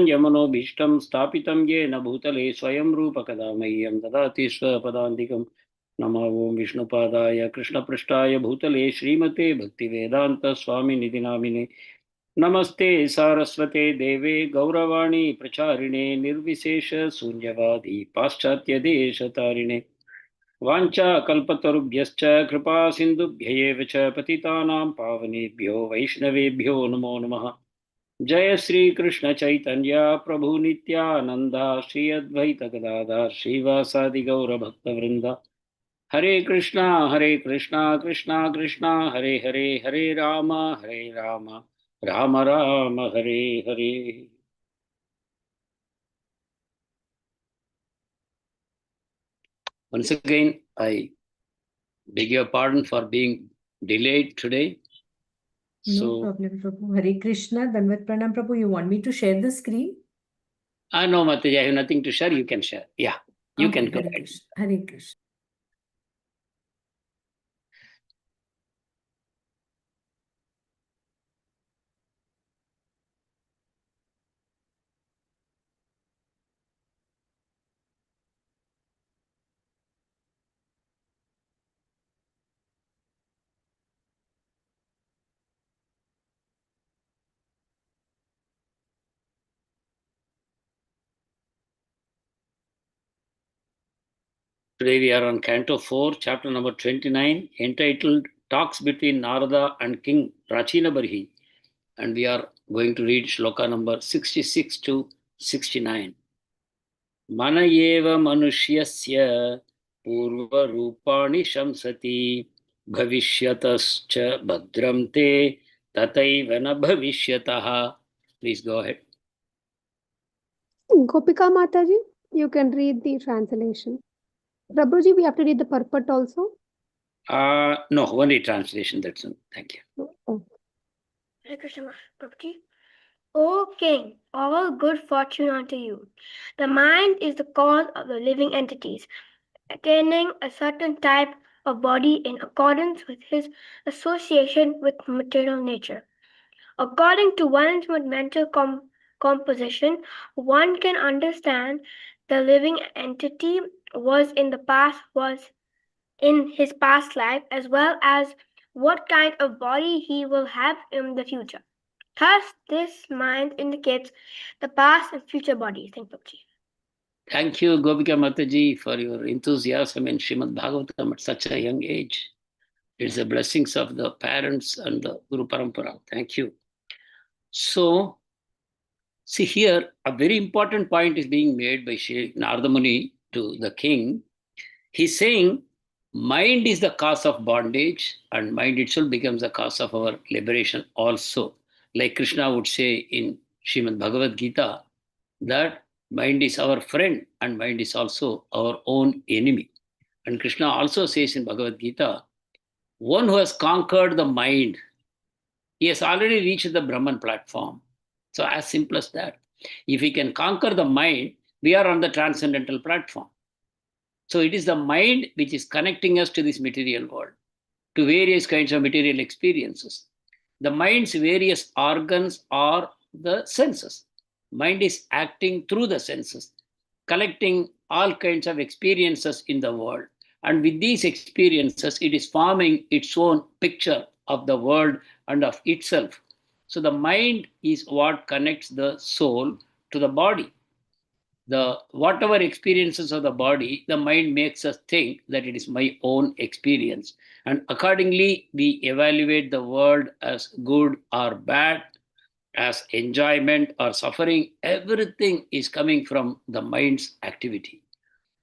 यमनोभीष्टं स्थापितं येन भूतले स्वयं रूपकदा मह्यं ददाति स्वपदान्तिकं। नमो ओं विष्णुपादाय कृष्णपृष्ठाय भूतले श्रीमते भक्तिवेदान्तस्वामिनिधि नामिने। नमस्ते सारस्वते देवे गौरवाणी प्रचारिणे निर्विशेष शून्यवादी पाश्चात्यदेशतारिणे। वाञ्छाकल्पतरुभ्यश्च कृपा सिन्धुभ्य एव च पतितानां पावनेभ्यो वैष्णवेभ्यो नमो नमः। जय श्री कृष्ण चैतन्य प्रभु नित्यानंदा श्री अद्वैत गदाधर श्रीवासादि गौर भक्त वृंदा। हरे कृष्णा कृष्णा कृष्णा हरे हरे, हरे Ram Ram Ram Hare Hare. Once again, I beg your pardon for being delayed today. No problem, Prabhu. Hare Krishna, Danvat Pranam, Prabhu. You want me to share the screen? No, Mataji, I have nothing to share. You can share. Yeah, you can go Hare ahead. Krishna. Hare Krishna. Today we are on Canto 4, chapter number 29, entitled Talks Between Narada and King Prachinabarhi. And we are going to read shloka number 66 to 69. Mana eva manushyasya purva rupani shamsati bhavishyatascha bhadram te tataiva na bhavishyataha. Please go ahead. Gopika Mataji, you can read the translation. Prabhuji, we have to read the purport also? No, only translation, that's all. Thank you. Oh. Hare Krishna, Prabhuji. O King, all good fortune unto you. The mind is the cause of the living entities, attaining a certain type of body in accordance with his association with material nature. According to one's mental composition, one can understand the living entity was in his past life, as well as what kind of body he will have in the future. Thus, this mind indicates the past and future bodies. Thank you, Prabhuji. Thank you, Gopika Mataji, for your enthusiasm in Srimad Bhagavatam at such a young age. It's the blessings of the parents and the Guru Parampara. Thank you. So, see here, a very important point is being made by Shri Narada Muni to the king. He's saying, mind is the cause of bondage, and mind itself becomes the cause of our liberation also. Like Krishna would say in Srimad Bhagavad Gita, that mind is our friend and mind is also our own enemy. And Krishna also says in Bhagavad Gita, one who has conquered the mind, he has already reached the Brahman platform. So as simple as that. If we can conquer the mind, we are on the transcendental platform. So it is the mind which is connecting us to this material world, to various kinds of material experiences. The mind's various organs are the senses. Mind is acting through the senses, collecting all kinds of experiences in the world. And with these experiences, it is forming its own picture of the world and of itself. So the mind is what connects the soul to the body. The whatever experiences of the body, the mind makes us think that it is my own experience. And accordingly, we evaluate the world as good or bad, as enjoyment or suffering. Everything is coming from the mind's activity.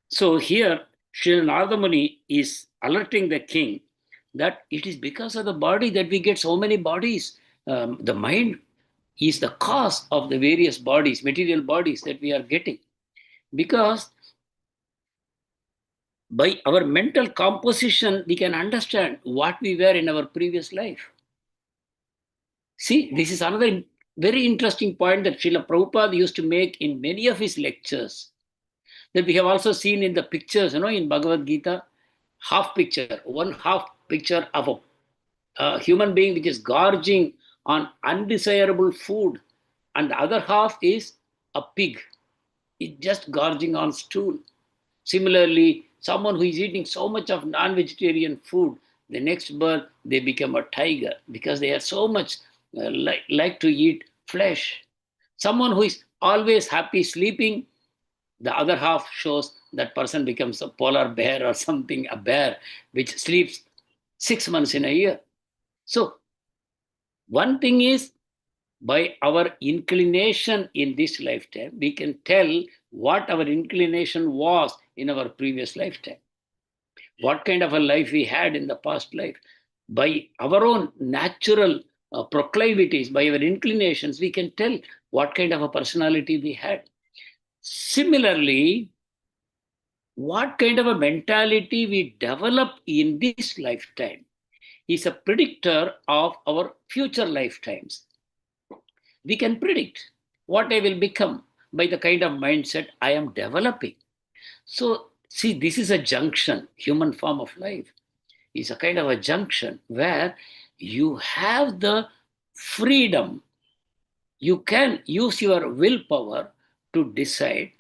So here, Sri Narada Muni is alerting the king that it is because of the body that we get so many bodies. The mind is the cause of the various bodies, material bodies that we are getting. Because by our mental composition, we can understand what we were in our previous life. See, this is another very interesting point that Srila Prabhupada used to make in many of his lectures, that we have also seen in the pictures, in Bhagavad Gita, half picture, one half picture of a human being which is gorging on undesirable food, and the other half is a pig is just gorging on stool. Similarly, someone who is eating so much of non-vegetarian food, the next birth they become a tiger because they are so much like to eat flesh. Someone who is always happy sleeping, the other half shows that person becomes a polar bear or something, a bear which sleeps 6 months in a year. So one thing is, by our inclination in this lifetime, we can tell what our inclination was in our previous lifetime, what kind of a life we had in the past life. By our own natural proclivities, by our inclinations, we can tell what kind of a personality we had. Similarly, what kind of a mentality we develop in this lifetime is a predictor of our future lifetimes. We can predict what I will become by the kind of mindset I am developing. So, see, this is a junction. Human form of life is a kind of a junction where you have the freedom. You can use your willpower to decide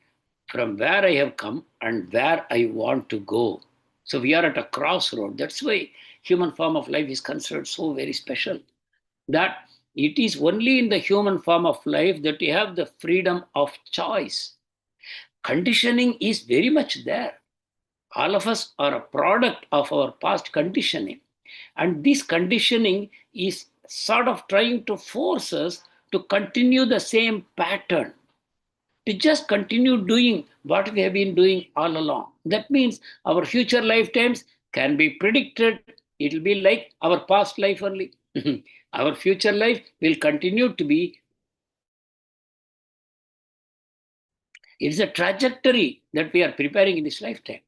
from where I have come and where I want to go. So we are at a crossroad. That's why human form of life is considered so very special. That it is only in the human form of life that you have the freedom of choice. Conditioning is very much there. All of us are a product of our past conditioning. And this conditioning is sort of trying to force us to continue the same pattern, to just continue doing what we have been doing all along. That means our future lifetimes can be predicted. It will be like our past life only. Our future life will continue to be. It's a trajectory that we are preparing in this lifetime.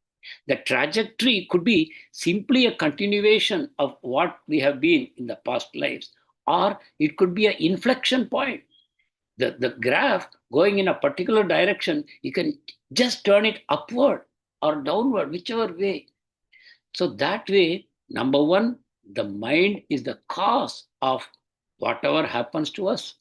The trajectory could be simply a continuation of what we have been in the past lives, or it could be an inflection point. The graph going in a particular direction, you can just turn it upward or downward, whichever way. So that way, number one, the mind is the cause of whatever happens to us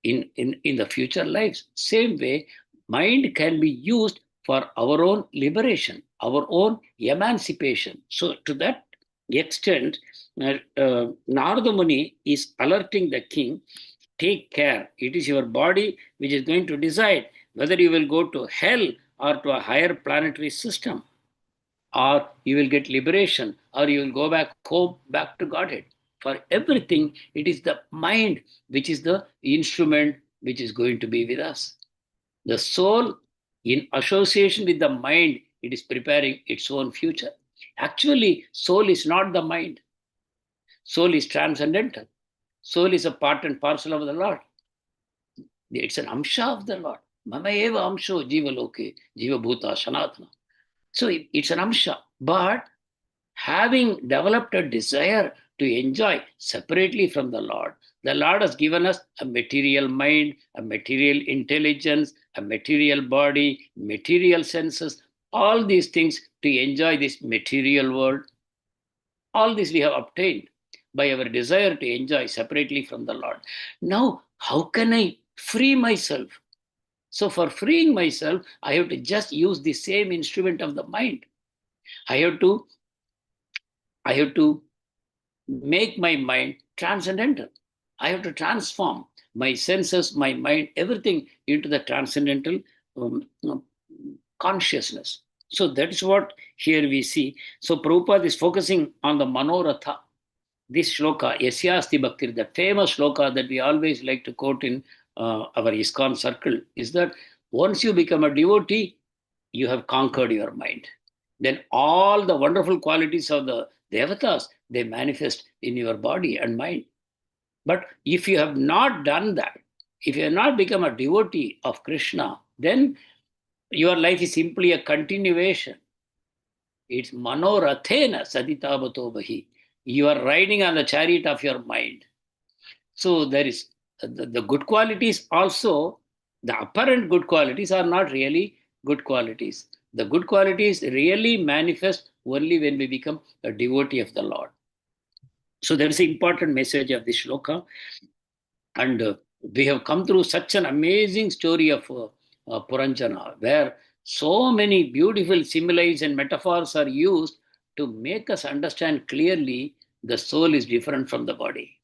in the future lives. Same way, mind can be used for our own liberation, our own emancipation. So to that extent, Narada Muni is alerting the king, take care. It is your body which is going to decide whether you will go to hell or to a higher planetary system, or you will get liberation, or you will go back home, back to Godhead. For everything, it is the mind which is the instrument which is going to be with us. The soul, in association with the mind, it is preparing its own future. Actually, soul is not the mind. Soul is transcendental. Soul is a part and parcel of the Lord. It's an amsha of the Lord. Mama eva amsho jiva loke, jiva bhuta sanatana. So it's an amsha. But having developed a desire to enjoy separately from the Lord has given us a material mind, a material intelligence, a material body, material senses, all these things to enjoy this material world. All this we have obtained by our desire to enjoy separately from the Lord. Now, how can I free myself? So for freeing myself, I have to just use the same instrument of the mind. I have to make my mind transcendental. I have to transform my senses, my mind, everything into the transcendental consciousness. So that is what here we see. So Prabhupada is focusing on the Manoratha. This shloka, Yasyasti Bhaktir, the famous shloka that we always like to quote in our ISKCON circle, is that once you become a devotee, you have conquered your mind. Then all the wonderful qualities of the devatas, they manifest in your body and mind. But if you have not done that, if you have not become a devotee of Krishna, then your life is simply a continuation. It's manorathena saditavato bahi. You are riding on the chariot of your mind. So there is the good qualities also, the apparent good qualities are not really good qualities. The good qualities really manifest only when we become a devotee of the Lord. So there is an important message of this shloka. And we have come through such an amazing story of Puranjana, where so many beautiful similes and metaphors are used to make us understand clearly the soul is different from the body.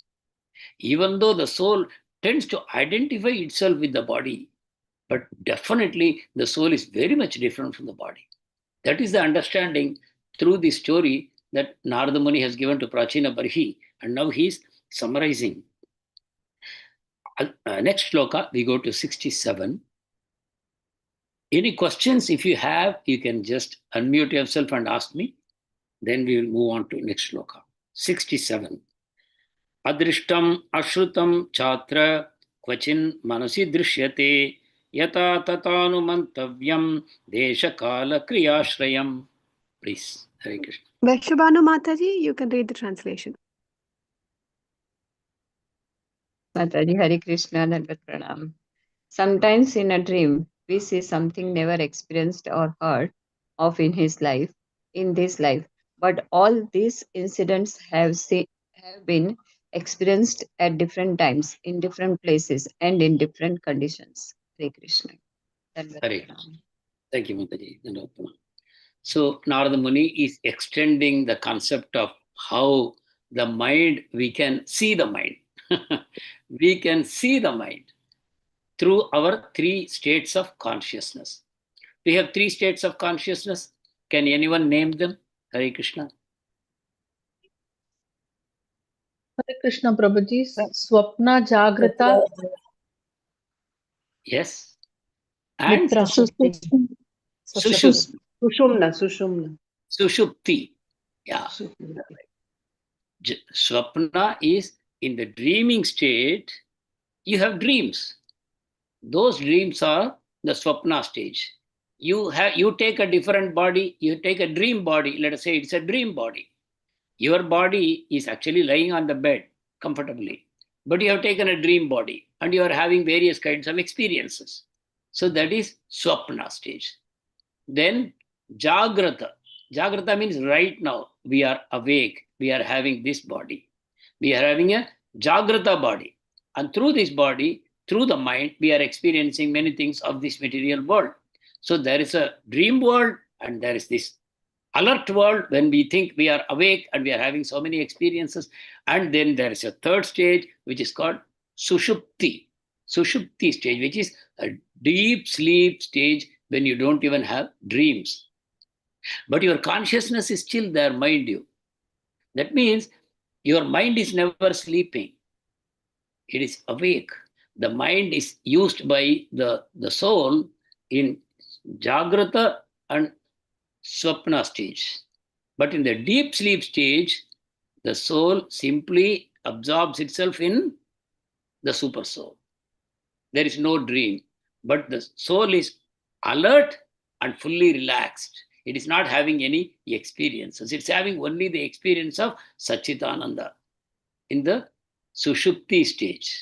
Even though the soul tends to identify itself with the body, but definitely the soul is very much different from the body. That is the understanding through this story that Narada Muni has given to Prachina Barhi, and now he is summarizing. Next shloka, we go to 67. Any questions, if you have, you can just unmute yourself and ask me. Then we will move on to next shloka. 67. Adrishtam ashrutam chatra kvachin manasi drishyate yata tatanumantavyam desha kala kriyashrayam. Please, Hare Krishna. Vaishabhanu Mataji, you can read the translation. Mataji, Hare Krishna, Dandavat Pranam. Sometimes in a dream, we see something never experienced or heard of in this life. But all these incidents have been experienced at different times, in different places, and in different conditions. Hare Krishna. Dandavat Hare Pranam. Thank you, Mataji. Dandavat Pranam. So Narada Muni is extending the concept of how the mind, we can see the mind. We can see the mind through our three states of consciousness. We have three states of consciousness. Can anyone name them? Hare Krishna. Hare Krishna Prabhuji, Swapna, Jagrata, Yes. And Nitra, Sushupti. Sushumna. Sushupti. Yeah. Swapna is in the dreaming state. You have dreams. Those dreams are the Swapna stage. You take a different body, you take a dream body. Let us say it's a dream body. Your body is actually lying on the bed comfortably, but you have taken a dream body and you are having various kinds of experiences. So that is Swapna stage. Then Jagrata. Jagrata means right now we are awake, we are having this body. We are having a Jagrata body. And through this body, through the mind, we are experiencing many things of this material world. So there is a dream world and there is this alert world when we think we are awake and we are having so many experiences. And then there is a third stage, which is called Sushupti. Sushupti stage, which is a deep sleep stage when you don't even have dreams. But your consciousness is still there, mind you. That means your mind is never sleeping. It is awake. The mind is used by the soul in Jagrata and Swapna stage. But in the deep sleep stage, the soul simply absorbs itself in the super soul. There is no dream, but the soul is alert and fully relaxed. It is not having any experiences. It's having only the experience of Satchitananda in the Sushupti stage,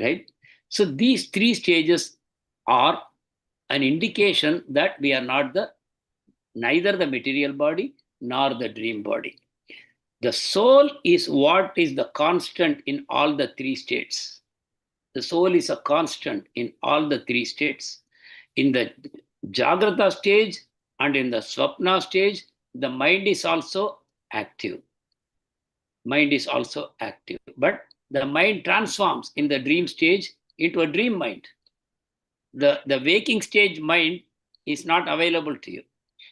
right? So these three stages are an indication that we are not neither the material body nor the dream body. The soul is what is the constant in all the three states. The soul is a constant in all the three states. In the Jagrata stage and in the Swapna stage, the mind is also active. Mind is also active. But the mind transforms in the dream stage into a dream mind. The waking stage mind is not available to you.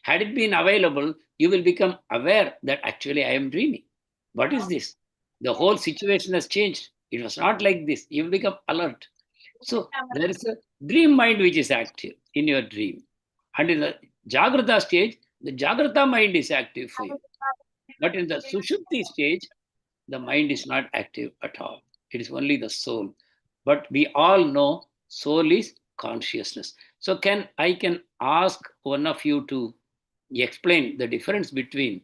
Had it been available, you will become aware that actually I am dreaming. What is this? The whole situation has changed. It was not like this. You will become alert. So there is a dream mind which is active in your dream. And in the Jagrata stage, the Jagrata mind is active for you. But in the Sushupti stage, the mind is not active at all. It is only the soul. But we all know soul is consciousness. So I can ask one of you to explain the difference between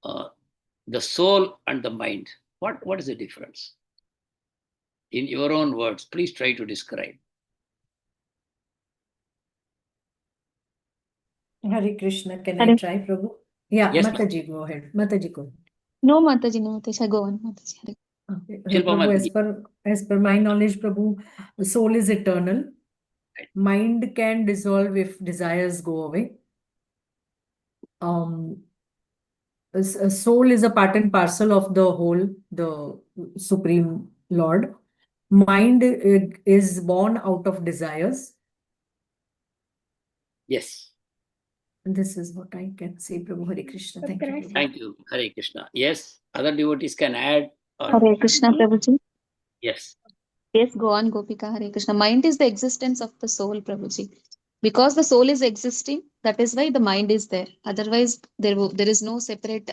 the soul and the mind. What is the difference? In your own words, please try to describe. Hare Krishna. Can I try, Prabhu? Yeah, Yes, Mataji, go ahead. Mataji, go. No, Mataji, no, Mataji, go on, Mataji. Hare Okay. Shilpa Prabhu, Mataji. as per my knowledge, Prabhu, the soul is eternal. Mind can dissolve if desires go away. A soul is a part and parcel of the whole, the Supreme Lord. Mind is born out of desires. Yes. This is what I can say, Prabhu. Hare Krishna. Thank you, Can I Prabhu. Thank you. Hare Krishna. Yes. Other devotees can add. Or Hare Krishna, Prabhuji. yes. Yes, go on, Gopika. Hare Krishna. Mind is the existence of the soul, Prabhuji. Because the soul is existing, that is why the mind is there. Otherwise, there is no separate,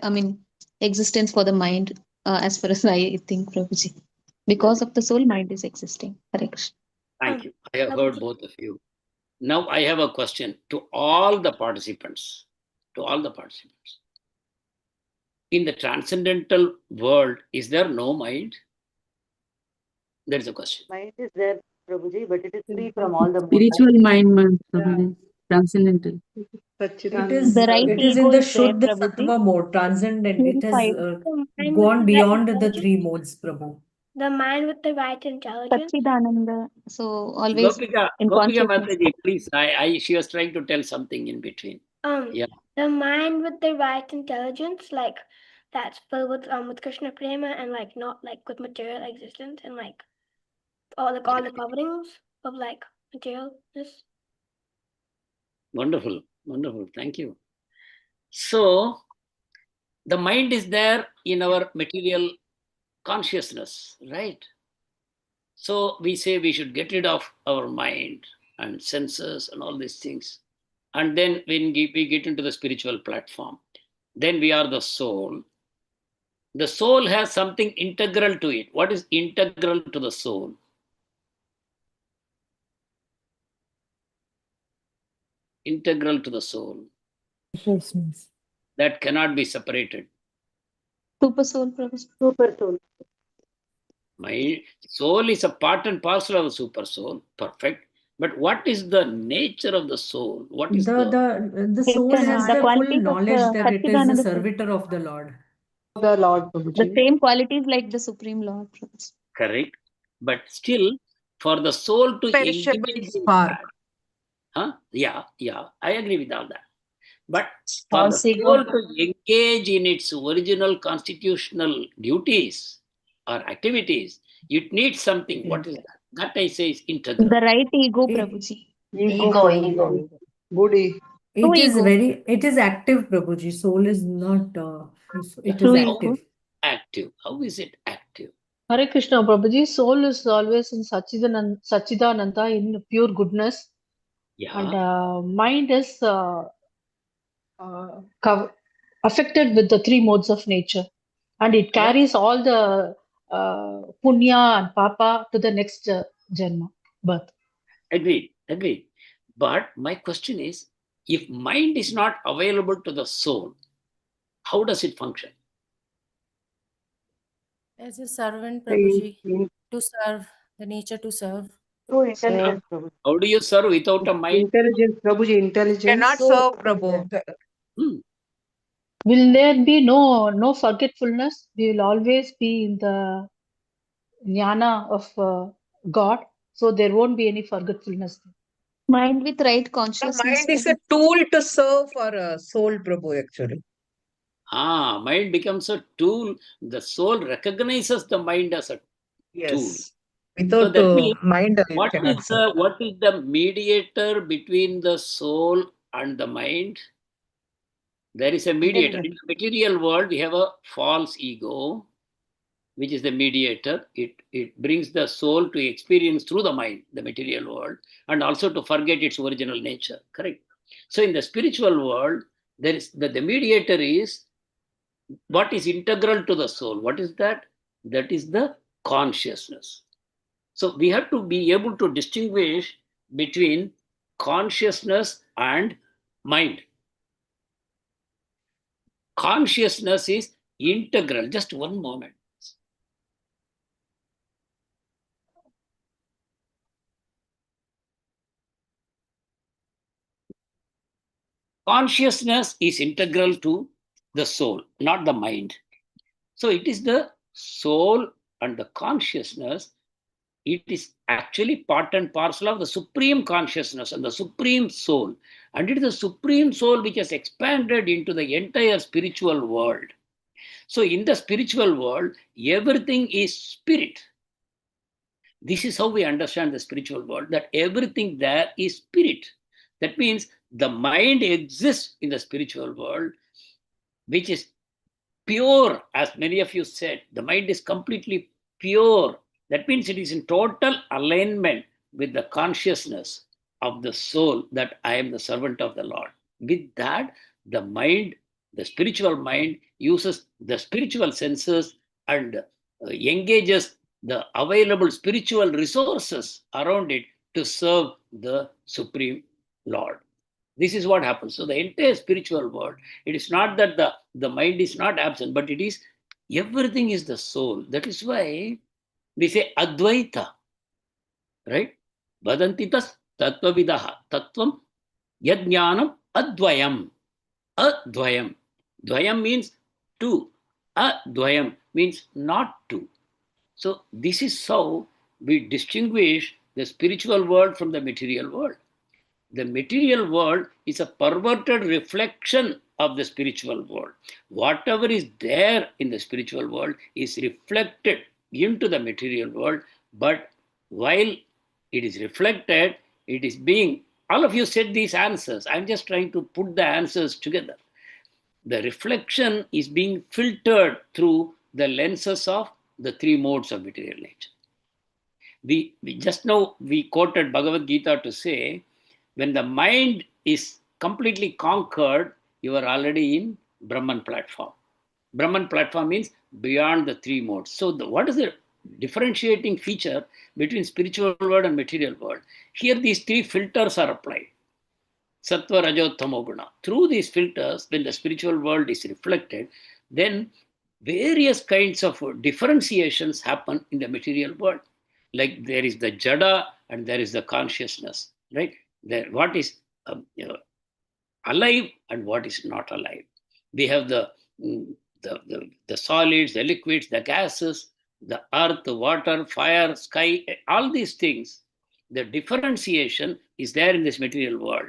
existence for the mind, as far as I think, Prabhuji. Because of the soul, mind is existing. Hare Krishna. Thank you. I have heard both of you. Now I have a question to all the participants. To all the participants. In the transcendental world, is there no mind? There is a question. Mind is there, Prabhuji, but it is free from all the Spiritual mind, Prabhuji. Transcendental. It The right is ego in the is there, Shuddha Prabhuji. Sattva mode, transcendent. It has Purified. The mind gone with beyond the the right three modes, Prabhu. The mind with the right intelligence. Satchidananda. So always Gopika in consciousness. Mataji, please. She was trying to tell something in between. Yeah. The mind with the right intelligence, like that's filled with Krishna prema and like not like with material existence and like all the coverings of like materialness. Wonderful. Wonderful. Thank you. So the mind is there in our material consciousness, right? So we say we should get rid of our mind and senses and all these things. And then when we get into the spiritual platform, then we are the soul. The soul has something integral to it. What is integral to the soul? Integral to the soul. That cannot be separated. Super soul, Prabhuji. super soul. My soul is a part and parcel of the super soul. Perfect. But what is the nature of the soul? What is The soul has The the full qualities of knowledge that it is the Satchidananda. servitor of the Lord. The Lord, The Prabhuji. same qualities like the Supreme Lord, Prabhuji. correct? But still, for the soul to Perishable engage in spark. that, yeah, I agree with all that. But for the False ego. soul to engage in its original constitutional duties or activities, it needs something. What is that? That I say is integral. The right ego, It- Prabhuji. Ego. Good. It is ego. it is active, Prabhuji. Soul is not, it True is ego. active. Active. How is it active? Hare Krishna, Prabhuji. Soul is always in Satchidananda, in pure goodness. Yeah. And mind is affected with the three modes of nature. And it carries all the punya and papa to the next janma, birth. Agreed. But my question is, if mind is not available to the soul, how does it function? As a servant, Prabhuji, to serve, the nature to serve. True intelligence, Prabhuji. How do you serve without a mind? Intelligence, Prabhuji, intelligence. Cannot serve, Prabhu. Will there be no forgetfulness? We will always be in the jnana of God, so there won't be any forgetfulness. Mind with right The consciousness. mind is a tool to serve for a soul, Prabhu, actually. Mind becomes a tool. The soul recognizes the mind as a tool. Yes. So Without that means, mind, it what cannot is serve. the mediator between the soul and the mind? There is a mediator. In the material world, we have a false ego, which is the mediator. It brings the soul to experience through the mind, the material world, and also to forget its original nature. Correct. So in the spiritual world, there is the mediator is what is integral to the soul. What is that? That is the consciousness. So we have to be able to distinguish between consciousness and mind. Consciousness is integral. Just one moment. Consciousness is integral to the soul, not the mind. So it is the soul and the consciousness it is actually part and parcel of the supreme consciousness and the supreme soul. And it is the supreme soul which has expanded into the entire spiritual world. So in the spiritual world, everything is spirit. This is how we understand the spiritual world, that everything there is spirit. That means the mind exists in the spiritual world, which is pure, as many of you said. The mind is completely pure. That means it is in total alignment with the consciousness of the soul that I am the servant of the Lord. With that, the mind, the spiritual mind, uses the spiritual senses and engages the available spiritual resources around it to serve the Supreme Lord. This is what happens. So the entire spiritual world, it is not that the mind is not absent, but it is everything is the soul. That is why we say Advaita, right? Vadantitas tattvavidaha. Tattvam yajnanam advayam. Advayam. Dvayam means two. Advayam means not two. So this is how we distinguish the spiritual world from the material world. The material world is a perverted reflection of the spiritual world. Whatever is there in the spiritual world is reflected into the material world, but while it is reflected, it is being, all of you said these answers. I'm just trying to put the answers together. The reflection is being filtered through the lenses of the three modes of material nature. We just now we quoted Bhagavad Gita to say, when the mind is completely conquered, you are already in Brahman platform. Brahman platform means beyond the three modes. So what is the differentiating feature between spiritual world and material world? Here these three filters are applied. Sattva, Rajo, Tamo, Guna. Through these filters, when the spiritual world is reflected, then various kinds of differentiations happen in the material world. Like there is the jada and there is the consciousness, right? There, what is alive and what is not alive. We have the solids, the liquids, the gases, the earth, the water, fire, sky, all these things. The differentiation is there in this material world.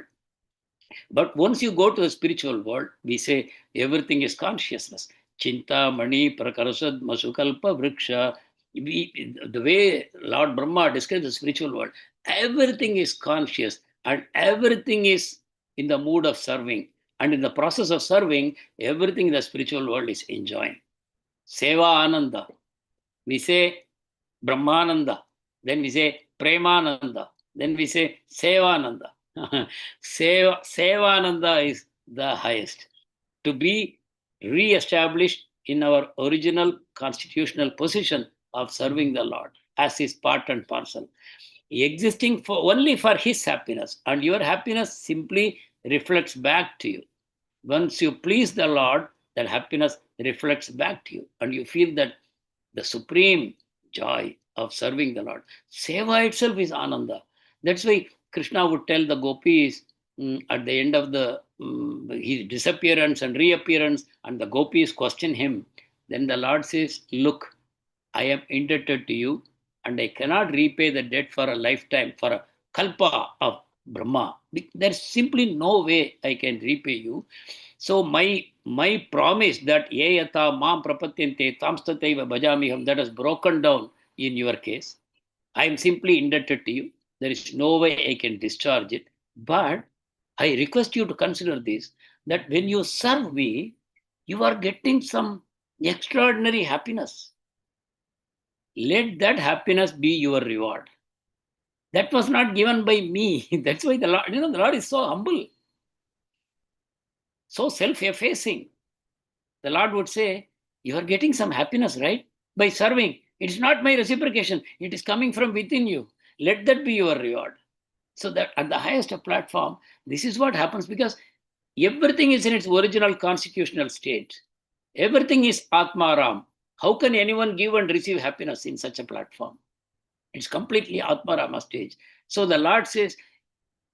But once you go to the spiritual world, we say everything is consciousness. Chinta, Mani, Prakarasad, Masukalpa, Vriksha. The way Lord Brahma describes the spiritual world, everything is conscious and everything is in the mood of serving. And in the process of serving, everything in the spiritual world is enjoying. Seva Ananda. We say Brahmananda. Then we say Premananda. Then we say Sevananda. Sevananda is the highest. To be re-established in our original constitutional position of serving the Lord as his part and parcel. Existing only for his happiness, and your happiness simply reflects back to you. Once you please the Lord, that happiness reflects back to you, and you feel that the supreme joy of serving the Lord. Seva itself is Ananda. That's why Krishna would tell the gopis at the end of his disappearance and reappearance, and the gopis question him. Then the Lord says, look, I am indebted to you, and I cannot repay the debt for a lifetime, for a kalpa of Brahma. There's simply no way I can repay you. So my promise that yayata mam prapatyante tamstataiva bhajamiham, that has broken down in your case. I am simply indebted to you. There is no way I can discharge it. But I request you to consider this, that when you serve me, you are getting some extraordinary happiness. Let that happiness be your reward. That was not given by me. That's why the Lord, the Lord is so humble, so self-effacing. The Lord would say, you are getting some happiness, right? By serving. It is not my reciprocation. It is coming from within you. Let that be your reward. So that at the highest platform, this is what happens, because everything is in its original constitutional state. Everything is Atmaram. How can anyone give and receive happiness in such a platform? It's completely Atmarama stage. So the Lord says,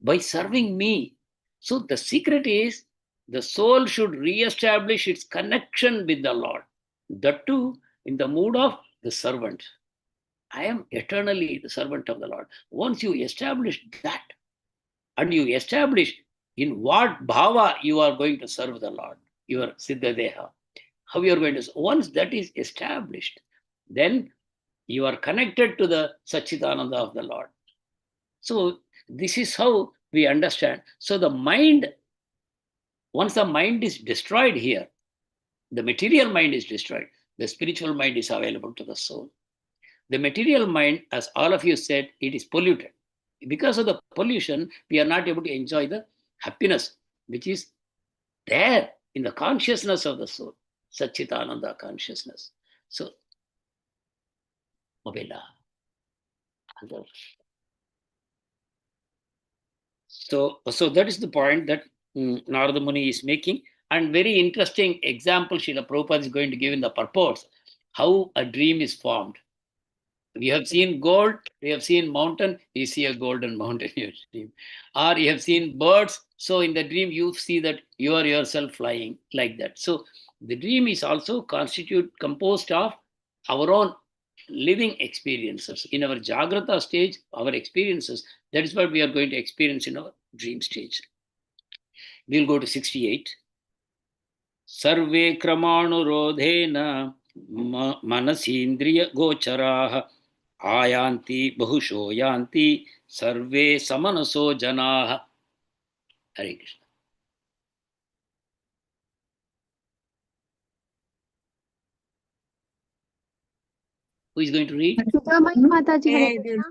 by serving me. So the secret is the soul should re-establish its connection with the Lord. That too in the mood of the servant. I am eternally the servant of the Lord. Once you establish that, and you establish in what bhava you are going to serve the Lord, your Siddha Deha, how you are going to, once that is established, then you are connected to the Satchitananda of the Lord. So this is how we understand. So the mind, once the mind is destroyed here, the material mind is destroyed, the spiritual mind is available to the soul. The material mind, as all of you said, it is polluted. Because of the pollution, we are not able to enjoy the happiness which is there in the consciousness of the soul, Satchitananda consciousness. So, Mobila. So that is the point that Narada Muni is making. And very interesting example Srila Prabhupada is going to give in the purports, how a dream is formed. We have seen gold, we have seen mountain, you see a golden mountain in your dream. Or you have seen birds, so in the dream you see that you are yourself flying like that. So the dream is also composed of our own living experiences. In our Jagrata stage, our experiences, that is what we are going to experience in our dream stage. We'll go to 68. Sarve kramanurodhena manasindriya gocharaha आयांति बहुशो यांति सर्वे समनसो जनाः. Hare Krishna. Who is going to read? Mataji, Hare Hey, Krishna.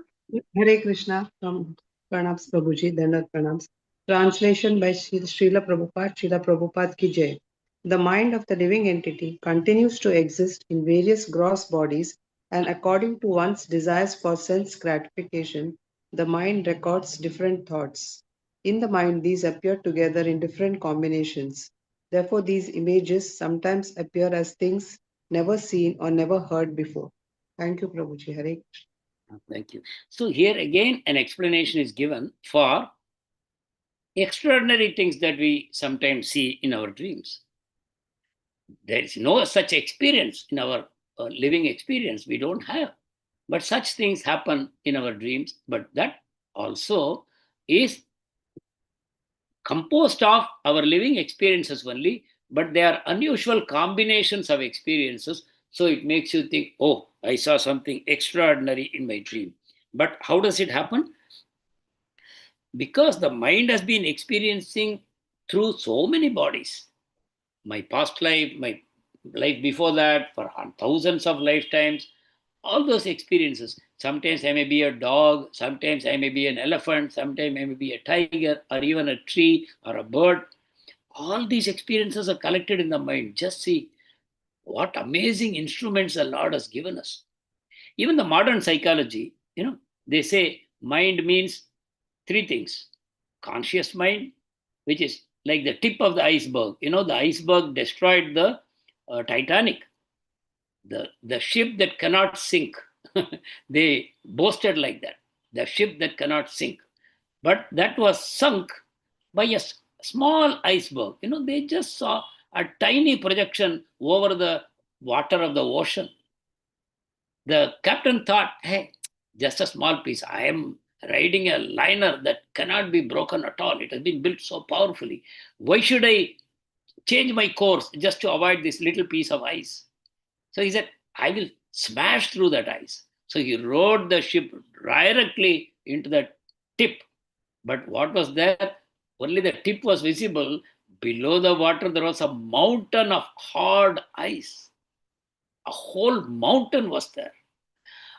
Hare Krishna from Pranams Prabhuji, Dandat Pranams. Translation by Srila Prabhupada, Srila Prabhupada ki Jai. The mind of the living entity continues to exist in various gross bodies, and according to one's desires for sense gratification, the mind records different thoughts. In the mind, these appear together in different combinations. Therefore, these images sometimes appear as things never seen or never heard before. Thank you, Prabhuji. Hare Krishna. Thank you. So here again an explanation is given for extraordinary things that we sometimes see in our dreams. There is no such experience in our living experience. We don't have. But such things happen in our dreams. But that also is composed of our living experiences only, but they are unusual combinations of experiences. So it makes you think, oh, I saw something extraordinary in my dream. But how does it happen? Because the mind has been experiencing through so many bodies. My past life, my life before that, for thousands of lifetimes, all those experiences. Sometimes I may be a dog, sometimes I may be an elephant, sometimes I may be a tiger, or even a tree or a bird. All these experiences are collected in the mind. Just see what amazing instruments the Lord has given us. Even the modern psychology, they say mind means three things. Conscious mind, which is like the tip of the iceberg. The iceberg destroyed the Titanic, the ship that cannot sink. They boasted like that, the ship that cannot sink. But that was sunk by a small iceberg. They just saw a tiny projection over the water of the ocean. The captain thought, hey, just a small piece. I am riding a liner that cannot be broken at all. It has been built so powerfully. Why should I change my course just to avoid this little piece of ice? So he said, I will smash through that ice. So he rode the ship directly into the tip. But what was there? Only the tip was visible. Below the water, there was a mountain of hard ice. A whole mountain was there.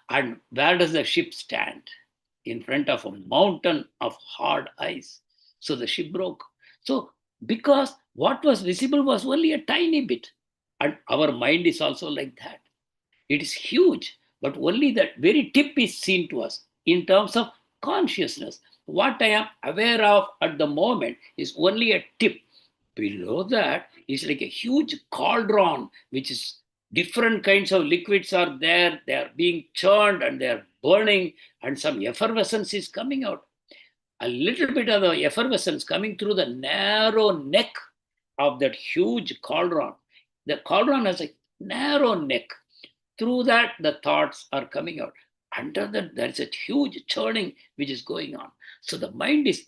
And where does the ship stand? In front of a mountain of hard ice. So the ship broke. So because what was visible was only a tiny bit. And our mind is also like that. It is huge, but only that very tip is seen to us in terms of consciousness. What I am aware of at the moment is only a tip. Below that is like a huge cauldron, which is different kinds of liquids are there. They are being churned and they are burning, and some effervescence is coming out. A little bit of the effervescence coming through the narrow neck of that huge cauldron. The cauldron has a narrow neck. Through that, the thoughts are coming out. under that there is a huge churning which is going on. So the mind is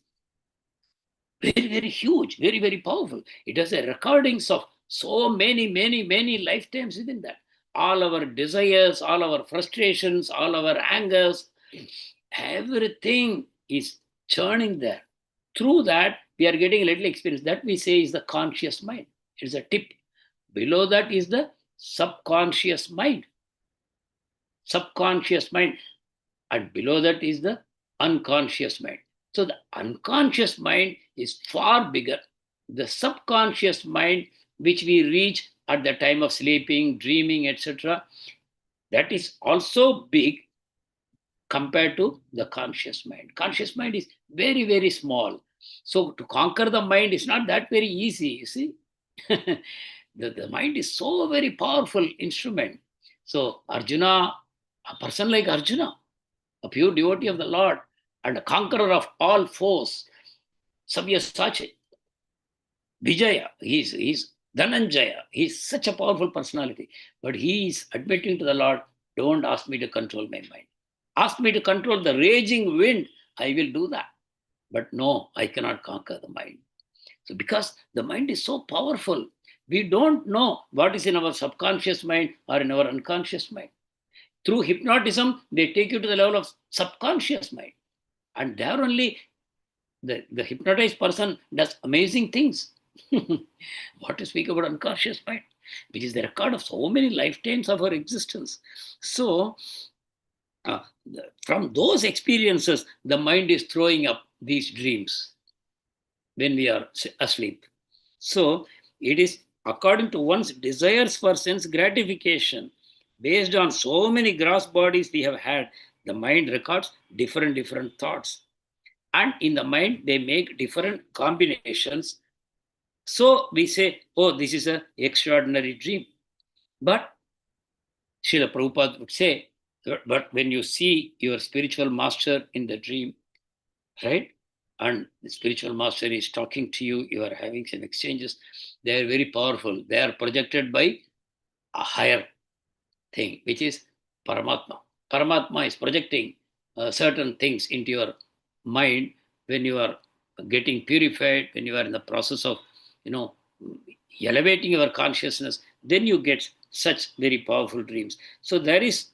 very, very huge, very, very powerful. It has a recordings of so many lifetimes within that. All our desires, all our frustrations, all our angers, everything is churning there. Through that, we are getting a little experience. That we say is the conscious mind. It's a tip. Below that is the subconscious mind. Subconscious mind. And below that is the unconscious mind. So the unconscious mind is far bigger. The subconscious mind, which we reach at the time of sleeping, dreaming, etc., that is also big compared to the conscious mind. Conscious mind is very, very small. So to conquer the mind is not that very easy, you see. The mind is so very powerful instrument. So Arjuna, a person like Arjuna, a pure devotee of the Lord and a conqueror of all foes, Sabyasachi, Vijaya, he's Dhananjaya, he's such a powerful personality. But he is admitting to the Lord, don't ask me to control my mind. Ask me to control the raging wind, I will do that. But no, I cannot conquer the mind. So because the mind is so powerful, we don't know what is in our subconscious mind or in our unconscious mind. Through hypnotism, they take you to the level of subconscious mind. And there only the hypnotized person does amazing things. What to speak about unconscious mind, which is the record of so many lifetimes of our existence. So, from those experiences, the mind is throwing up these dreams when we are asleep. So, it is according to one's desires for sense gratification. Based on so many gross bodies we have had, the mind records different thoughts. And in the mind, they make different combinations. So we say, oh, this is an extraordinary dream. But Srila Prabhupada would say, but when you see your spiritual master in the dream, right? And the spiritual master is talking to you, you are having some exchanges, they are very powerful. They are projected by a higher thing, which is Paramatma. Paramatma is projecting certain things into your mind when you are getting purified, when you are in the process of, elevating your consciousness, then you get such very powerful dreams. So there is,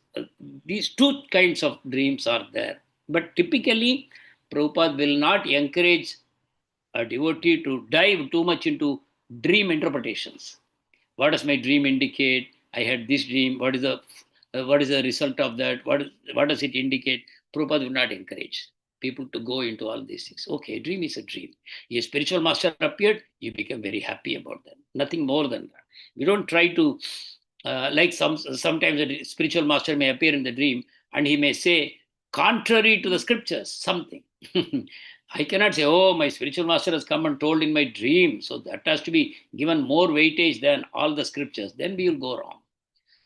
these two kinds of dreams are there. But typically, Prabhupada will not encourage a devotee to dive too much into dream interpretations. What does my dream indicate? I had this dream. What is the result of that? What does it indicate? Prabhupada would not encourage people to go into all these things. Okay, a dream is a dream. A spiritual master appeared, you become very happy about that. Nothing more than that. We don't try to, sometimes a spiritual master may appear in the dream and he may say, contrary to the scriptures, something. I cannot say, oh, my spiritual master has come and told in my dream. So that has to be given more weightage than all the scriptures. Then we will go wrong.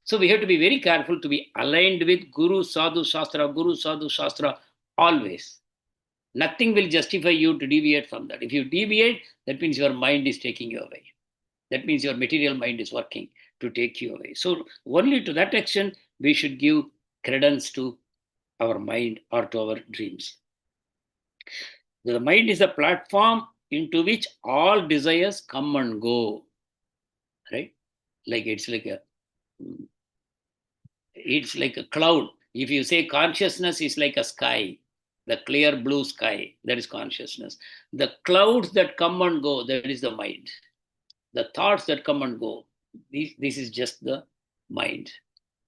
So we have to be very careful to be aligned with Guru Sadhu Shastra always. Nothing will justify you to deviate from that. If you deviate, that means your mind is taking you away. That means your material mind is working to take you away. So only to that extent, we should give credence to our mind or to our dreams. The mind is a platform into which all desires come and go, right? Like it's like a cloud. If you say consciousness is like a sky, the clear blue sky, that is consciousness. The clouds that come and go, that is the mind. The thoughts that come and go, this is just the mind.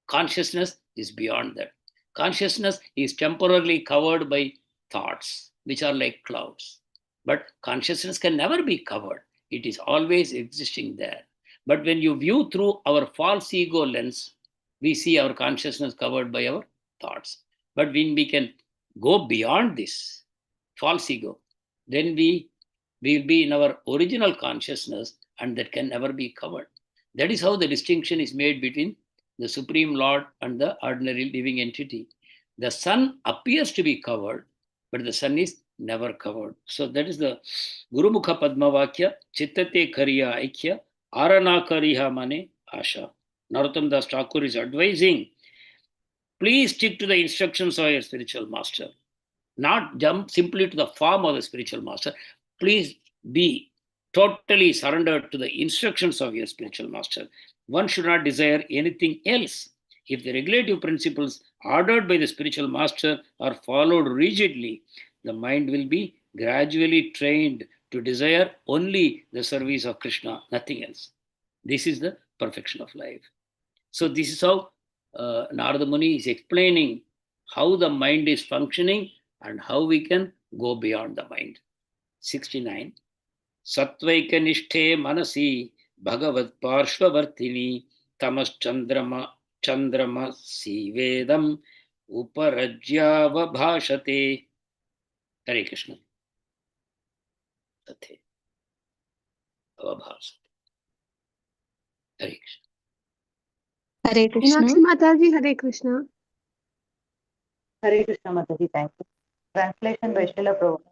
Consciousness is beyond that. Consciousness is temporarily covered by thoughts, which are like clouds. But consciousness can never be covered. It is always existing there. But when you view through our false ego lens, we see our consciousness covered by our thoughts. But when we can go beyond this false ego, then we will be in our original consciousness, and that can never be covered. That is how the distinction is made between the Supreme Lord and the ordinary living entity. The sun appears to be covered, but the sun is never covered. So that is the Guru Mukha Padma Vakya, Chittate Kariya Aikya, Arana Kariha Mane Asha. Narottam Das Thakur is advising Please stick to the instructions of your spiritual master. Not jump simply to the form of the spiritual master. Please be totally surrendered to the instructions of your spiritual master. One should not desire anything else. If the regulative principles ordered by the spiritual master are followed rigidly, the mind will be gradually trained to desire only the service of Krishna, nothing else. This is the perfection of life. So, this is how Narada Muni is explaining how the mind is functioning and how we can go beyond the mind. 69. Sattvaikanishthe manasi bhagavad parshvavartini tamas chandramasi vedam uparajyavabhashate. Hare Krishna. Tate. Avabhasate. Hare Krishna. Hare Krishna. Meenakshi Mataji, Hare Krishna. Hare Krishna Mataji, thank you. Translation by Srila Prabhupada.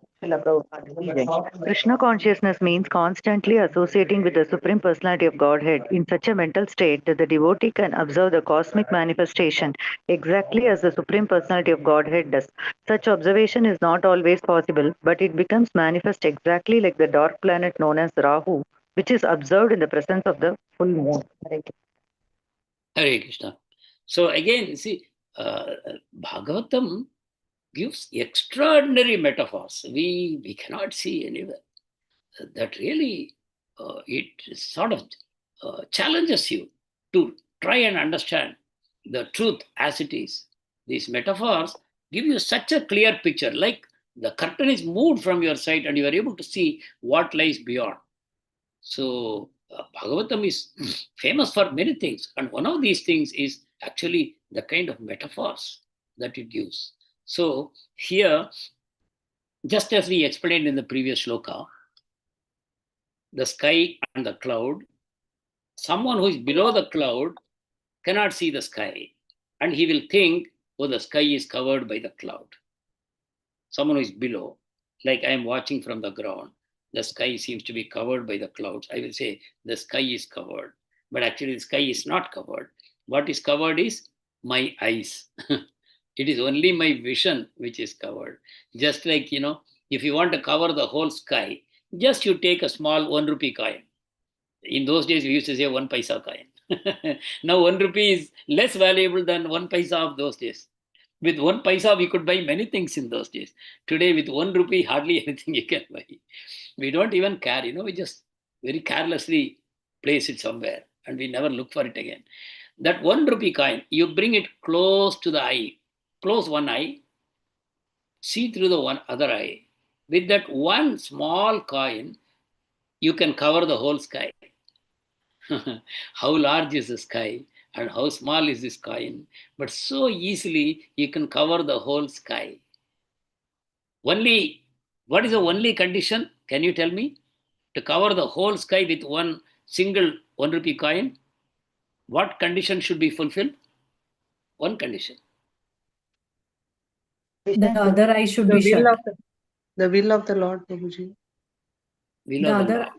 Krishna consciousness means constantly associating with the Supreme Personality of Godhead in such a mental state that the devotee can observe the cosmic manifestation exactly as the Supreme Personality of Godhead does. Such observation is not always possible, but it becomes manifest exactly like the dark planet known as Rahu, which is observed in the presence of the full moon. Hare Krishna. So again, see, Bhagavatam gives extraordinary metaphors. We cannot see anywhere. That really, it sort of challenges you to try and understand the truth as it is. These metaphors give you such a clear picture, like the curtain is moved from your sight and you are able to see what lies beyond. So, Bhagavatam is famous for many things, and one of these things is actually the kind of metaphors that it gives. So, here, just as we explained in the previous shloka, the sky and the cloud, someone who is below the cloud cannot see the sky, and he will think, oh, the sky is covered by the cloud. Someone who is below, like I am watching from the ground, the sky seems to be covered by the clouds. I will say the sky is covered, but actually the sky is not covered. What is covered is my eyes. It is only my vision which is covered. Just like, if you want to cover the whole sky, just you take a small 1 rupee coin. In those days, we used to say 1 paisa coin. Now 1 rupee is less valuable than 1 paisa of those days. With 1 paisa, we could buy many things in those days. Today, with 1 rupee, hardly anything you can buy. We don't even care, we just very carelessly place it somewhere and we never look for it again. That 1 rupee coin, you bring it close to the eye, close one eye, see through the one other eye. With that one small coin, you can cover the whole sky. How large is the sky and how small is this coin? But so easily you can cover the whole sky. Only, what is the only condition? Can you tell me? To cover the whole sky with one single 1 rupee coin, what condition should be fulfilled? One condition. The other eye should The be will shut. of the will of the Lord, Prabhuji. Will The of the other, Lord.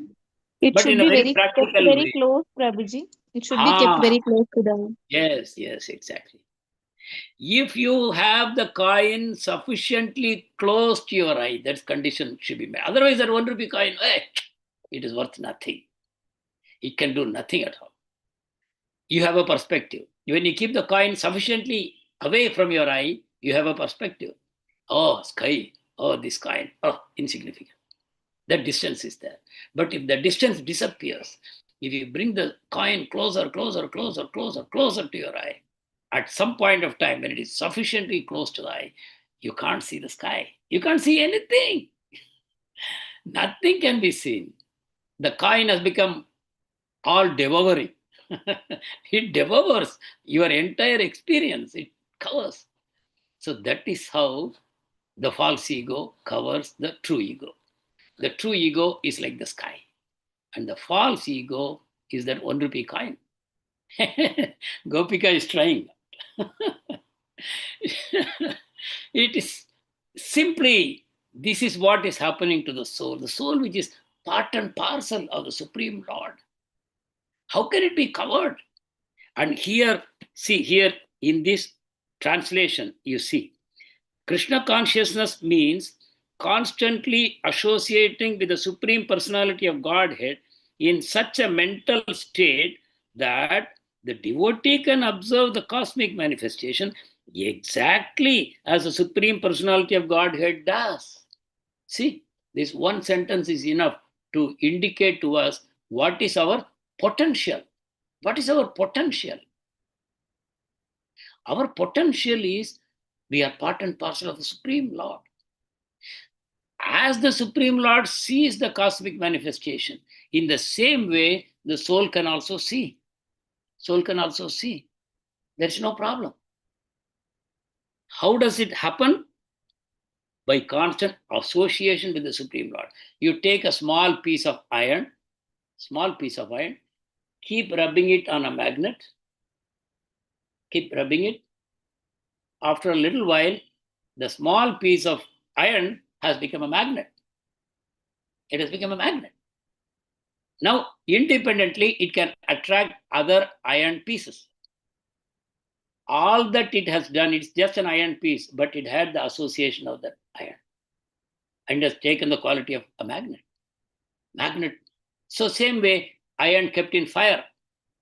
It But should in a be very kept practical very way. close, Prabhuji. It should be kept very close to the. Yes, exactly. If you have the coin sufficiently close to your eye, that condition should be met. Otherwise, that 1 rupee coin, it is worth nothing. It can do nothing at all. You have a perspective. When you keep the coin sufficiently away from your eye, you have a perspective. Oh, sky. Oh, this coin. Oh, insignificant. That distance is there. But if the distance disappears, if you bring the coin closer to your eye, at some point of time when it is sufficiently close to the eye, you can't see the sky. You can't see anything. Nothing can be seen. The coin has become all devouring. It devours your entire experience. It covers. So that is how the false ego covers the true ego. The true ego is like the sky. And the false ego is that 1 rupee coin. Gopika is trying. It is simply, this is what is happening to the soul which is part and parcel of the Supreme Lord. How can it be covered? And here, see here in this Translation, you see. Krishna consciousness means constantly associating with the Supreme Personality of Godhead in such a mental state that the devotee can observe the cosmic manifestation exactly as the Supreme Personality of Godhead does. See, this one sentence is enough to indicate to us what is our potential. What is our potential? Our potential is we are part and parcel of the Supreme Lord. As the Supreme Lord sees the cosmic manifestation, in the same way, the soul can also see. Soul can also see. There's no problem. How does it happen? By constant association with the Supreme Lord. You take a small piece of iron, keep rubbing it on a magnet, keep rubbing it. After a little while, the small piece of iron has become a magnet. It has become a magnet. Now, independently, it can attract other iron pieces. All that it has done, it's just an iron piece, but it had the association of that iron and has taken the quality of a magnet. So same way, iron kept in fire.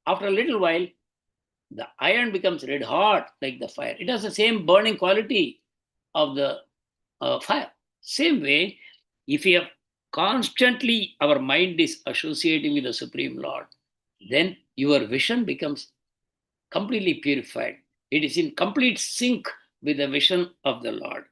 After a little while, the iron becomes red hot like the fire. It has the same burning quality of the fire. Same way, if we have constantly, our mind is associating with the Supreme Lord, then your vision becomes completely purified. It is in complete sync with the vision of the Lord.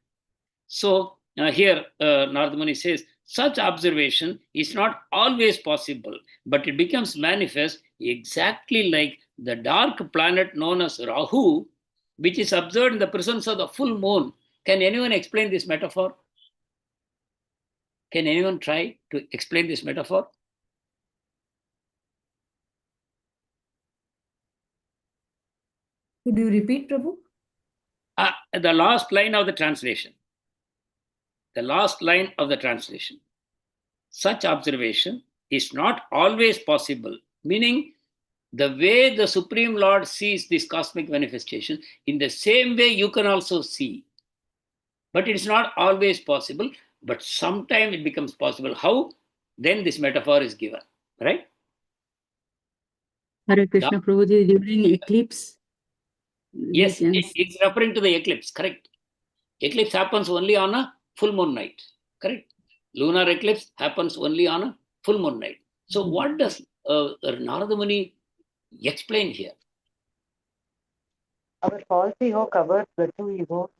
So here Narada Muni says, such observation is not always possible, but it becomes manifest exactly like the dark planet known as Rahu, which is observed in the presence of the full moon. Can anyone explain this metaphor? Can anyone try to explain this metaphor? Could you repeat, Prabhu? The last line of the translation. The last line of the translation. Such observation is not always possible, meaning the way the Supreme Lord sees this cosmic manifestation, in the same way you can also see. But it's not always possible, but sometimes it becomes possible. How? Then this metaphor is given, right? Hare Krishna Prabhuji, during eclipse. Yes, it's referring to the eclipse, correct. Eclipse happens only on a full moon night, correct. Lunar eclipse happens only on a full moon night. So what does Narada Muni explain here? Our false ego covers the true ego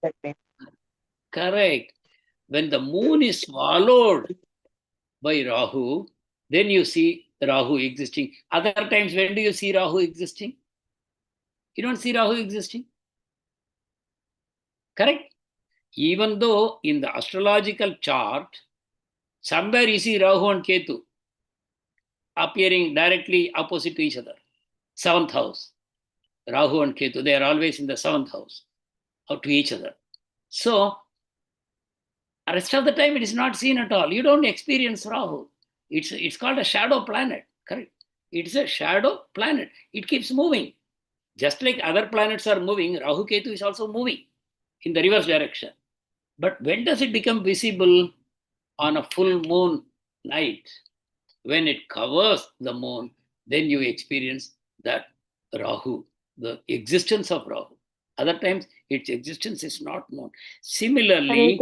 that way. Correct. When the moon is swallowed by Rahu, then you see Rahu existing. Other times, when do you see Rahu existing? You don't see Rahu existing. Correct? Even though in the astrological chart, somewhere you see Rahu and Ketu appearing directly opposite to each other. 7th house. Rahu and Ketu, they are always in the 7th house to each other. So, the rest of the time it is not seen at all. You don't experience Rahu. It's called a shadow planet, correct? It's a shadow planet. It keeps moving. Just like other planets are moving, Rahu Ketu is also moving in the reverse direction. But when does it become visible? On a full moon night. When it covers the moon, then you experience that Rahu, the existence of Rahu. Other times, its existence is not known. Similarly,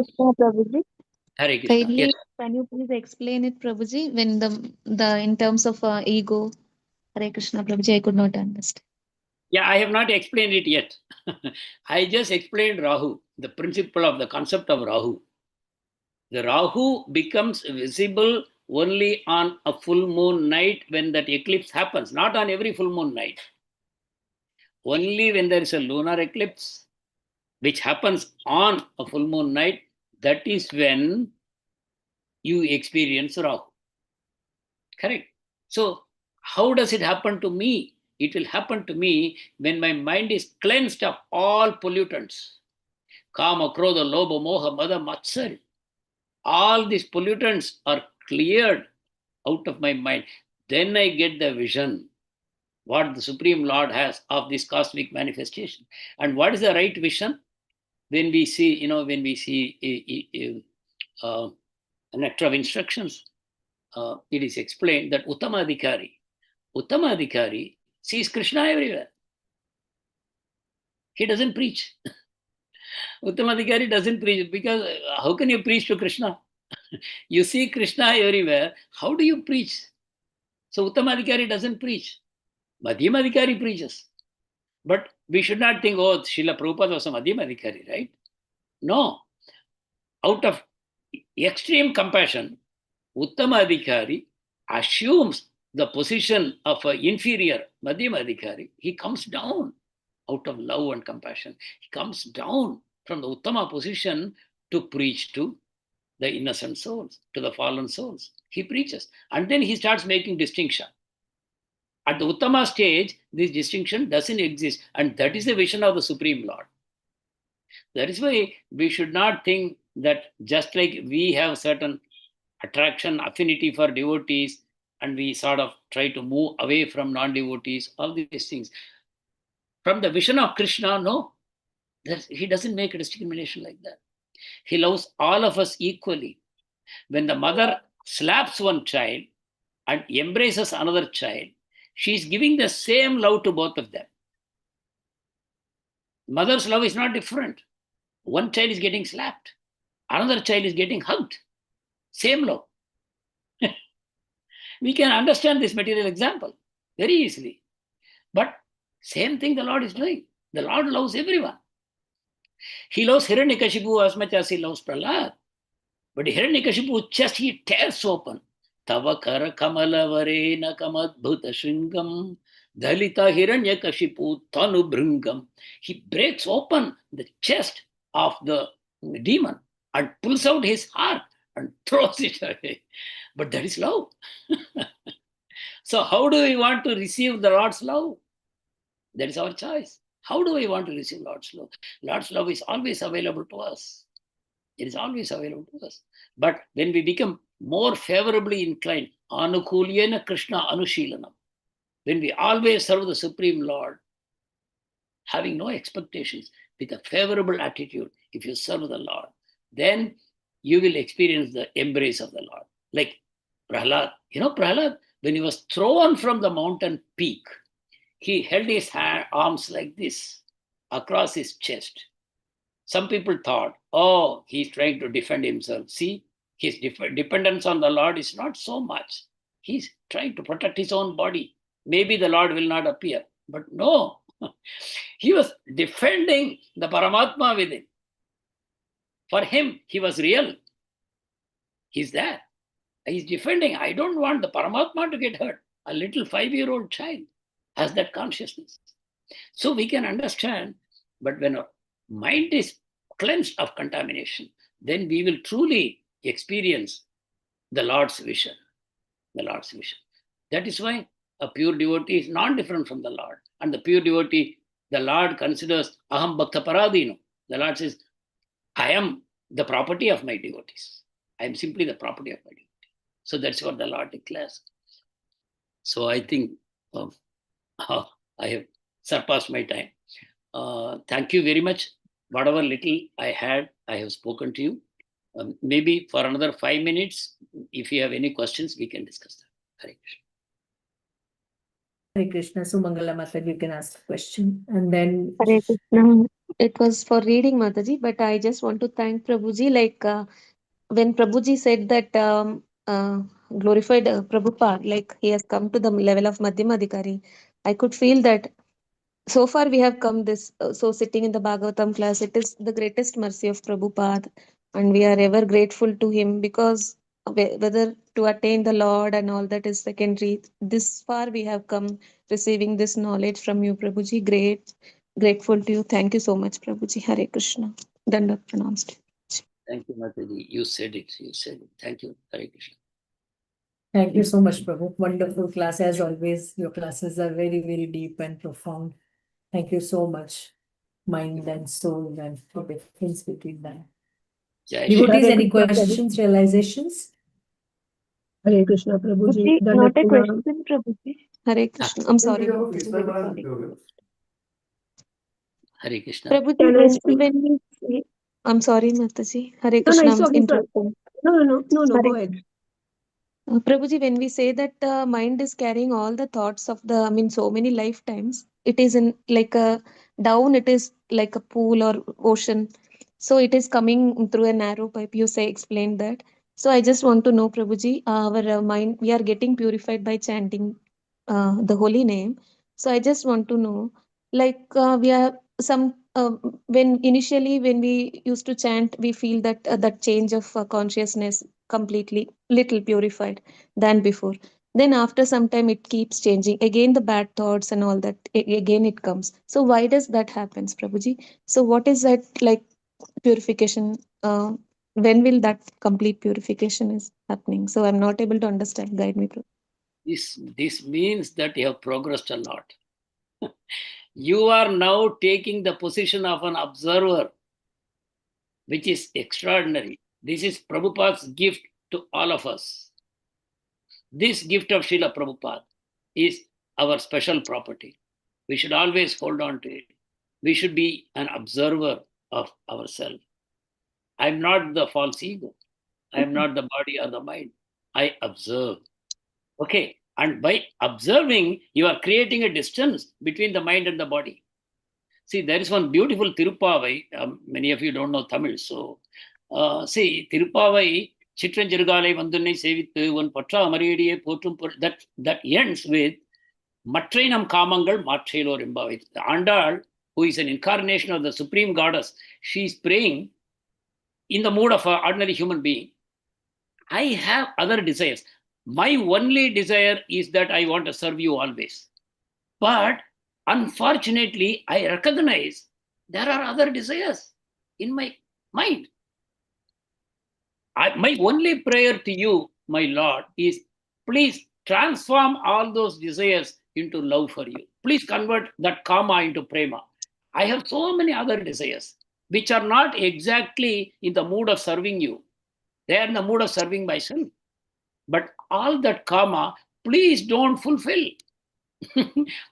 Hare Krishna. Kindly, Yes. can you please explain it, Prabhuji, when the in terms of ego? Hare Krishna, Prabhuji, I could not understand. Yeah, I have not explained it yet. I just explained Rahu, the principle of the concept of Rahu. The Rahu becomes visible only on a full moon night when that eclipse happens, not on every full moon night. Only when there is a lunar eclipse, which happens on a full moon night, that is when you experience Rahu. Correct? So, how does it happen to me? It will happen to me when my mind is cleansed of all pollutants. Kama, Krodha, Lobha, Moha, Mada, Matsar. All these pollutants are cleared out of my mind. Then I get the vision what the Supreme Lord has of this cosmic manifestation. And what is the right vision? When we see, when we see a nectar of instructions, it is explained that Uttamadhikari sees Krishna everywhere. He doesn't preach. Uttamadhikari doesn't preach because how can you preach to Krishna? You see Krishna everywhere. How do you preach? So Uttamadhikari doesn't preach. Madhyamadhikari preaches. But we should not think, oh, Srila Prabhupada was a Madhyamadhikari, right? No. Out of extreme compassion, Uttamadhikari assumes the position of an inferior Madhyamadhikari. He comes down out of love and compassion. He comes down from the Uttama position to preach to the innocent souls, to the fallen souls. He preaches. And then he starts making distinction. At the Uttama stage, this distinction doesn't exist. And that is the vision of the Supreme Lord. That is why we should not think that just like we have certain attraction, affinity for devotees, and we sort of try to move away from non-devotees, all these things. From the vision of Krishna, no, he doesn't make a discrimination like that. He loves all of us equally. When the mother slaps one child and embraces another child, she is giving the same love to both of them. Mother's love is not different. One child is getting slapped, another child is getting hugged. Same love. We can understand this material example very easily. But same thing the Lord is doing. The Lord loves everyone. He loves Hiranyakashipu as much as he loves Prahlad. But Hiranyakashipu chest he tears open. Tava kara kamala varena kamadbhuta shringam dhalita Hiranyakashipu tanu bhringam. He breaks open the chest of the demon and pulls out his heart and throws it away. But that is love. So how do we want to receive the Lord's love? That is our choice. How do we want to receive Lord's love? Lord's love is always available to us. It is always available to us. But when we become more favorably inclined, anukulyena Krishna anushilanam, when we always serve the Supreme Lord, having no expectations, with a favorable attitude, if you serve the Lord, then you will experience the embrace of the Lord. Like Prahlad. Prahlad, when he was thrown from the mountain peak, he held his arms like this across his chest. Some people thought, oh, he's trying to defend himself. See, his dependence on the Lord is not so much. He's trying to protect his own body. Maybe the Lord will not appear. But no, he was defending the Paramatma within. For him, he was real. He's there. He's defending. I don't want the Paramatma to get hurt. A little 5-year-old child has that consciousness. So we can understand, but when our mind is cleansed of contamination, then we will truly experience the Lord's vision. The Lord's vision. That is why a pure devotee is not different from the Lord. And the pure devotee, the Lord considers aham bhakta paradino. The Lord says, I am the property of my devotees. I am simply the property of my devotees. So that's what the Lord declares. So I think I have surpassed my time. Thank you very much. Whatever little I had, I have spoken to you. Maybe for another 5 minutes, if you have any questions, we can discuss that. Hare Krishna. Hare Krishna. Sumangala Mataji, you can ask a question. And then Hare Krishna. It was for reading, Mataji, but I just want to thank Prabhuji. Like when Prabhuji said that glorified Prabhupada, like he has come to the level of Madhyamadhikari, I could feel that so far we have come this. So sitting in the Bhagavatam class, it is the greatest mercy of Prabhupada, and we are ever grateful to him because whether to attain the Lord and all that is secondary. This far we have come receiving this knowledge from you, Prabhuji. Grateful to you. Thank you so much, Prabhuji. Hare Krishna. Dandavat pranams. Thank you, Mataji. You said it. You said it. Thank you. Hare Krishna. thank you so much, Prabhu. Wonderful class as always. Your classes are very, very deep and profound. Thank you so much. Mind and soul and the difference between them. Jai Devotees, Shri. any questions, realizations? Hare Krishna, Prabhuji. Not a question, Prabhuji. Hare Krishna. I'm sorry, Mataji, very sorry. Hare Krishna. Prabhuji, Can I speak? when we say, I'm sorry, Mataji. Hare No, no, Krishna. it's I'm okay. interrupting. No, Hare go ahead. Prabhuji, when we say that the mind is carrying all the thoughts of the, I mean, so many lifetimes, it is in like a down, it is like a pool or ocean. So it is coming through a narrow pipe. You say, explain that. So I just want to know, Prabhuji, our mind, we are getting purified by chanting the holy name. So I just want to know, like, we are some, when initially when we used to chant, we feel that that change of consciousness completely little purified than before. Then after some time it keeps changing again, the bad thoughts and all that again it comes. So why does that happens, Prabhuji? So what is that like purification? When will that complete purification is happening? So I'm not able to understand. Guide me, Prabhuji. This means that you have progressed a lot. You are now taking the position of an observer, which is extraordinary. This is Prabhupada's gift to all of us. This gift of Srila Prabhupada is our special property. We should always hold on to it. We should be an observer of ourselves. I'm not the false ego. I'm not the body or the mind. I observe. Okay. And by observing, you are creating a distance between the mind and the body. See, there is one beautiful Tirupavai. Many of you don't know Tamil. So, see, Tirupavai, Chitranjirgalai Vandunai Sevithu, one Patra Amariyadiye Potum, that ends with Matrainam Kamangal Matrailo Rimbavai. The Andal, who is an incarnation of the Supreme Goddess, she is praying in the mood of an ordinary human being. I have other desires. My only desire is that I want to serve you always. But unfortunately, I recognize there are other desires in my mind. My only prayer to you, my Lord, is please transform all those desires into love for you. Please convert that kama into prema. I have so many other desires which are not exactly in the mood of serving you. They are in the mood of serving myself. But all that karma, please don't fulfill.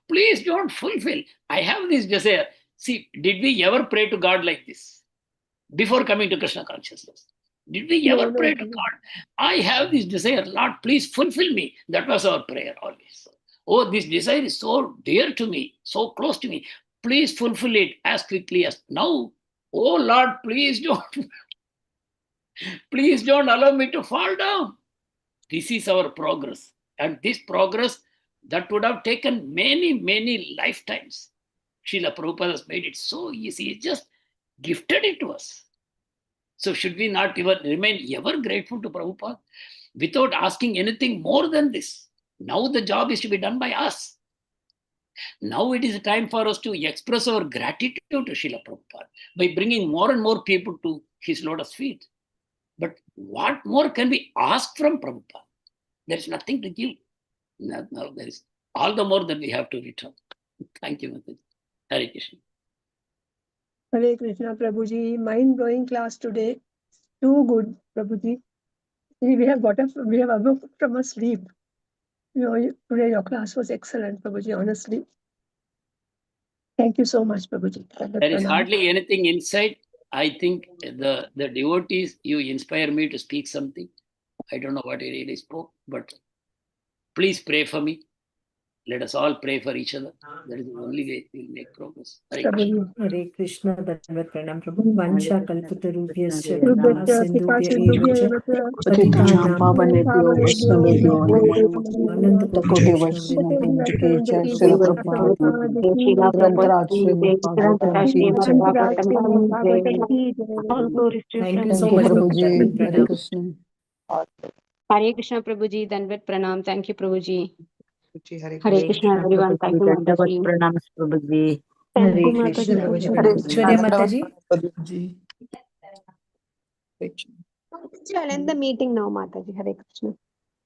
Please don't fulfill. I have this desire. See, did we ever pray to God like this before coming to Krishna consciousness? Did we ever pray to God? I have this desire. Lord, please fulfill me. That was our prayer always. Oh, this desire is so dear to me, so close to me. Please fulfill it as quickly as now. Oh Lord, please don't allow me to fall down. This is our progress. And this progress that would have taken many, many lifetimes. Srila Prabhupada has made it so easy. He just gifted it to us. So should we not even remain ever grateful to Prabhupada without asking anything more than this? Now the job is to be done by us. Now it is time for us to express our gratitude to Srila Prabhupada by bringing more and more people to his lotus feet. But what more can we ask from Prabhupada? There is nothing to give. No, there is all the more that we have to return. Thank you, Mataji. Hare Krishna. Hare Krishna, Prabhuji. Mind-blowing class today. Too good, Prabhuji. We have awoke from a sleep. Today your class was excellent, Prabhuji, honestly. Thank you so much, Prabhuji. There is hardly anything inside. I think the devotees, you inspire me to speak something. I don't know what I really spoke, but please pray for me. Let us all pray for each other. That is the only way we will make progress. Hare Krishna. Hare Krishna, Dandavat Pranam Prabhu. Vansha kalpatarubhyascha Krishna. kripa sindhubhya eva cha patitanam Pavanebhyo Vaishnavebhyo Namo Ananda Lakoti Krishna Vaishnavim Ki Jai Jai Srila Srila Prabhupada Prabhupada ki Granthraj Srimad Bhagavatam Ki Jai. All glories to Thank you Thank so you, much, Prabhuji. Hare Pranam. Krishna. Hare Krishna Prabhuji, Dandavat Pranam. Thank you, Prabhuji. Hare Hare Krishna, everyone. Thank you, Mataji. Pranams, Prabhuji. Thank you, Hare Krishna, Mataji. Aishwarya Mataji. I'll end the meeting now, Mataji. Hare Krishna.